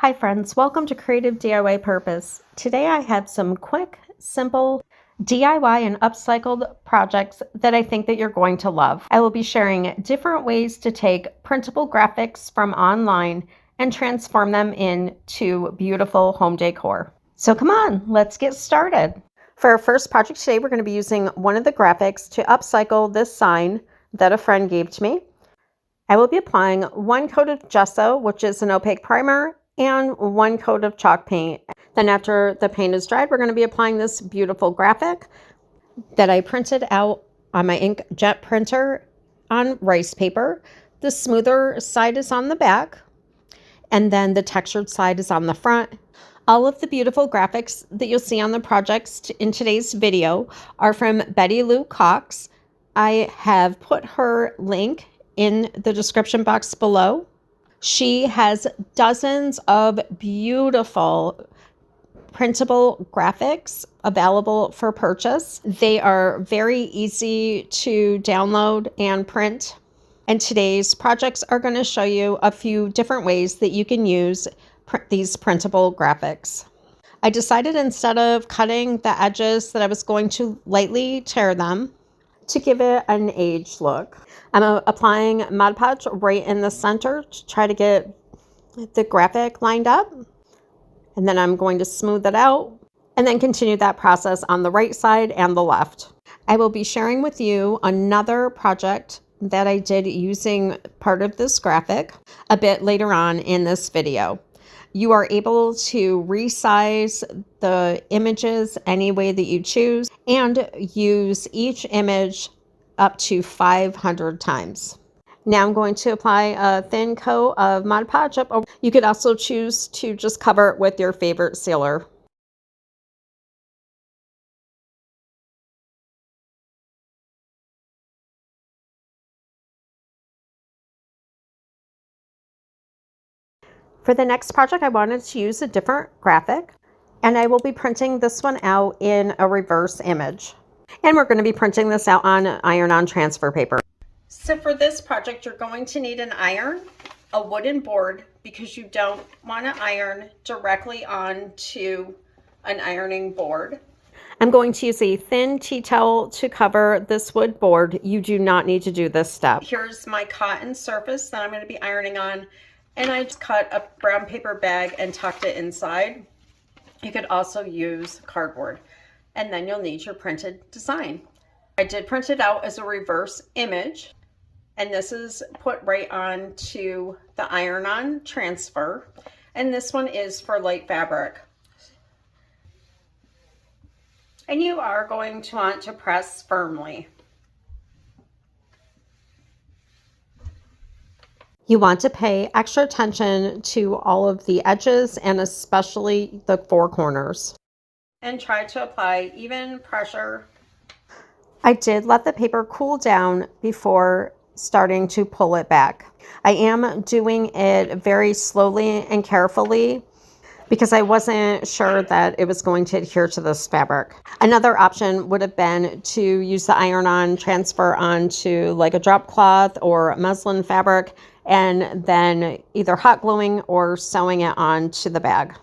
Hi friends, welcome to Creative DIY Purpose. Today I have some quick, simple DIY and upcycled projects that I think that you're going to love. I will be sharing different ways to take printable graphics from online and transform them into beautiful home decor. So come on, let's get started. For our first project today, we're going to be using one of the graphics to upcycle this sign that a friend gave to me. I will be applying 1 coat of gesso, which is an opaque primer, and 1 coat of chalk paint. Then after the paint is dried, we're going to be applying this beautiful graphic that I printed out on my inkjet printer on rice paper. The smoother side is on the back, and then the textured side is on the front. All of the beautiful graphics that you'll see on the projects in today's video are from Betty Lou Cox. I have put her link in the description box below. She has dozens of beautiful printable graphics available for purchase. They are very easy to download and print. And today's projects are going to show you a few different ways that you can use these printable graphics. I decided instead of cutting the edges that I was going to lightly tear them to give it an aged look. I'm applying Mod Podge right in the center to try to get the graphic lined up. And then I'm going to smooth it out and then continue that process on the right side and the left. I will be sharing with you another project that I did using part of this graphic a bit later on in this video. You are able to resize the images any way that you choose and use each image up to 500 times. Now I'm going to apply a thin coat of Mod Podge up over. You could also choose to just cover it with your favorite sealer. For the next project, I wanted to use a different graphic, and I will be printing this one out in a reverse image. And we're going to be printing this out on iron-on transfer paper. So for this project, you're going to need an iron, a wooden board, because you don't want to iron directly onto an ironing board. I'm going to use a thin tea towel to cover this wood board. You do not need to do this step. Here's my cotton surface that I'm going to be ironing on. And I just cut a brown paper bag and tucked it inside. You could also use cardboard. And then you'll need your printed design. I did print it out as a reverse image. And this is put right onto the iron-on transfer. And this one is for light fabric. And you are going to want to press firmly. You want to pay extra attention to all of the edges and especially the 4 corners. And try to apply even pressure. I did let the paper cool down before starting to pull it back. I am doing it very slowly and carefully because I wasn't sure that it was going to adhere to this fabric. Another option would have been to use the iron-on transfer onto like a drop cloth or muslin fabric and then either hot gluing or sewing it onto the bag.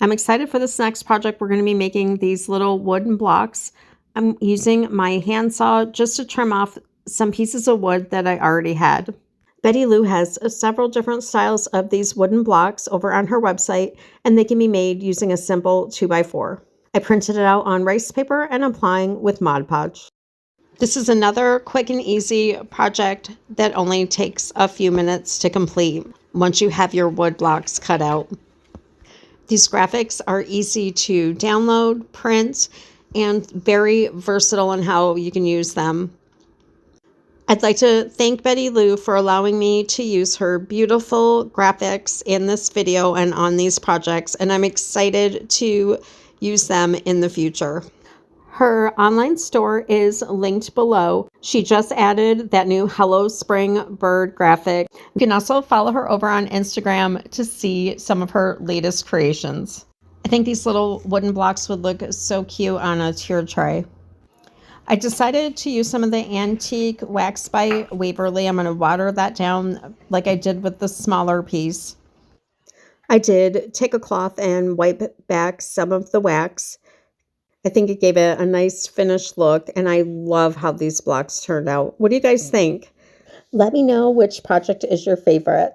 I'm excited for this next project. We're going to be making these little wooden blocks. I'm using my handsaw just to trim off some pieces of wood that I already had. Betty Lou has several different styles of these wooden blocks over on her website, and they can be made using a simple 2x4. I printed it out on rice paper and applying with Mod Podge. This is another quick and easy project that only takes a few minutes to complete once you have your wood blocks cut out. These graphics are easy to download, print, and very versatile in how you can use them. I'd like to thank Betty Lou for allowing me to use her beautiful graphics in this video and on these projects, and I'm excited to use them in the future. Her online store is linked below. She just added that new Hello Spring Bird graphic. You can also follow her over on Instagram to see some of her latest creations. I think these little wooden blocks would look so cute on a tier tray. I decided to use some of the antique wax by Waverly. I'm going to water that down like I did with the smaller piece. I did take a cloth and wipe back some of the wax. I think it gave it a nice finished look, and I love how these blocks turned out. What do you guys think? Let me know which project is your favorite.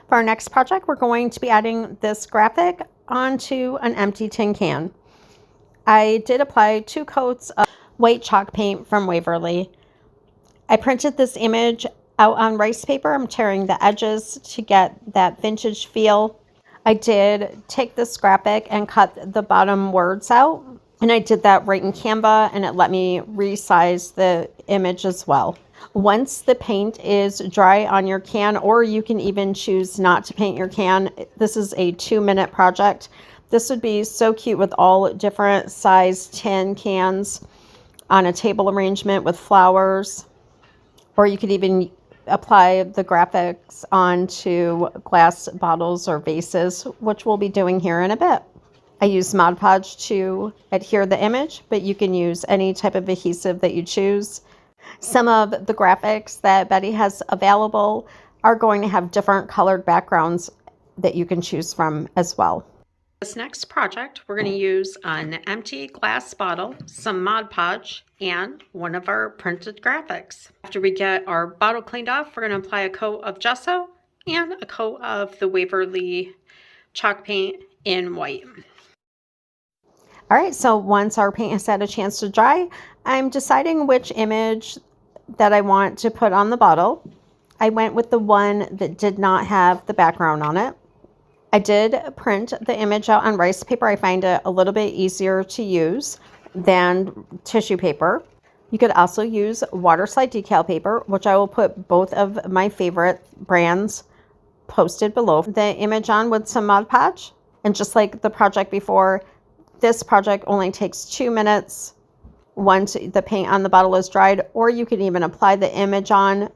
For our next project, we're going to be adding this graphic onto an empty tin can. I did apply 2 coats of white chalk paint from Waverly. I printed this image out on rice paper. I'm tearing the edges to get that vintage feel. I did take this graphic and cut the bottom words out, and I did that right in Canva, and it let me resize the image as well. Once the paint is dry on your can, or you can even choose not to paint your can, this is a 2-minute project. This would be so cute with all different size tin cans on a table arrangement with flowers, or you could even apply the graphics onto glass bottles or vases, which we'll be doing here in a bit. I use Mod Podge to adhere the image, but you can use any type of adhesive that you choose. Some of the graphics that Betty has available are going to have different colored backgrounds that you can choose from as well. This next project, we're going to use an empty glass bottle, some Mod Podge, and one of our printed graphics. After we get our bottle cleaned off, we're going to apply a coat of gesso and a coat of the Waverly chalk paint in white. All right, so once our paint has had a chance to dry, I'm deciding which image that I want to put on the bottle. I went with the one that did not have the background on it. I did print the image out on rice paper. I find it a little bit easier to use than tissue paper. You could also use water slide decal paper, which I will put both of my favorite brands posted below the image on with some Mod Podge. And just like the project before, this project only takes 2 minutes once the paint on the bottle is dried, or you can even apply the image on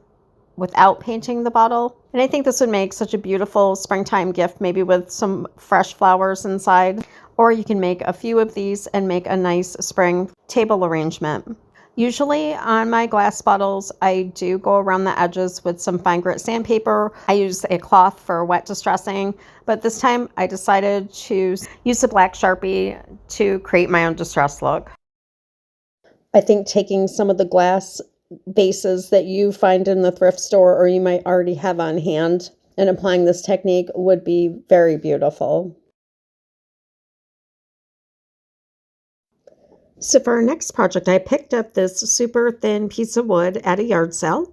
without painting the bottle. And I think this would make such a beautiful springtime gift, maybe with some fresh flowers inside. Or you can make a few of these and make a nice spring table arrangement. Usually on my glass bottles, I do go around the edges with some fine grit sandpaper. I use a cloth for wet distressing, but this time I decided to use a black Sharpie to create my own distress look. I think taking some of the glass vases that you find in the thrift store, or you might already have on hand, and applying this technique would be very beautiful. So for our next project, I picked up this super thin piece of wood at a yard sale.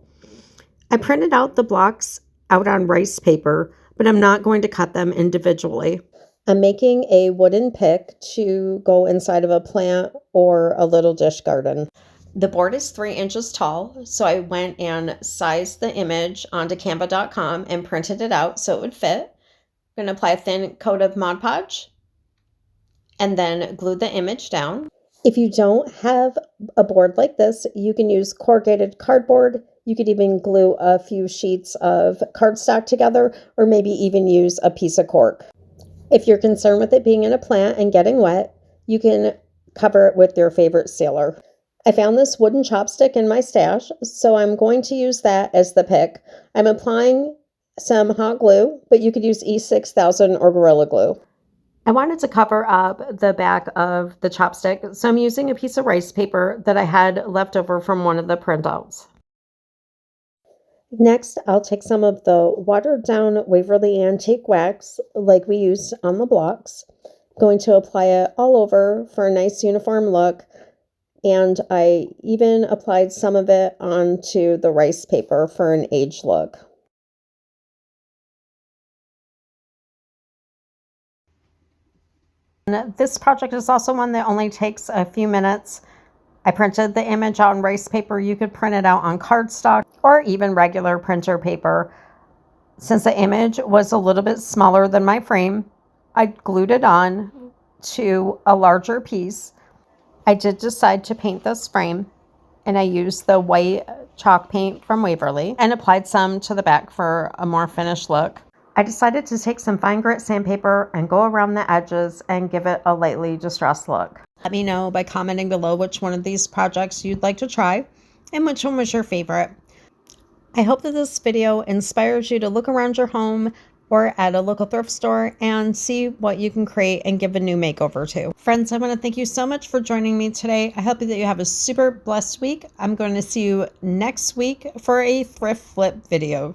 I printed out the blocks out on rice paper, but I'm not going to cut them individually. I'm making a wooden pick to go inside of a plant or a little dish garden. The board is 3 inches tall, so I went and sized the image onto canva.com and printed it out so it would fit. I'm going to apply a thin coat of Mod Podge and then glue the image down. If you don't have a board like this, you can use corrugated cardboard. You could even glue a few sheets of cardstock together, or maybe even use a piece of cork. If you're concerned with it being in a plant and getting wet, you can cover it with your favorite sealer. I found this wooden chopstick in my stash, so I'm going to use that as the pick. I'm applying some hot glue, but you could use E6000 or Gorilla Glue. I wanted to cover up the back of the chopstick, so I'm using a piece of rice paper that I had left over from one of the printouts. Next, I'll take some of the watered down Waverly Antique wax like we used on the blocks. I'm going to apply it all over for a nice uniform look. And I even applied some of it onto the rice paper for an age look. And this project is also one that only takes a few minutes. I printed the image out on rice paper. You could print it out on cardstock or even regular printer paper. Since the image was a little bit smaller than my frame, I glued it on to a larger piece. I did decide to paint this frame, and I used the white chalk paint from Waverly and applied some to the back for a more finished look. I decided to take some fine grit sandpaper and go around the edges and give it a lightly distressed look. Let me know by commenting below which one of these projects you'd like to try and which one was your favorite. I hope that this video inspires you to look around your home or at a local thrift store and see what you can create and give a new makeover to. Friends, I want to thank you so much for joining me today. I hope that you have a super blessed week. I'm going to see you next week for a thrift flip video.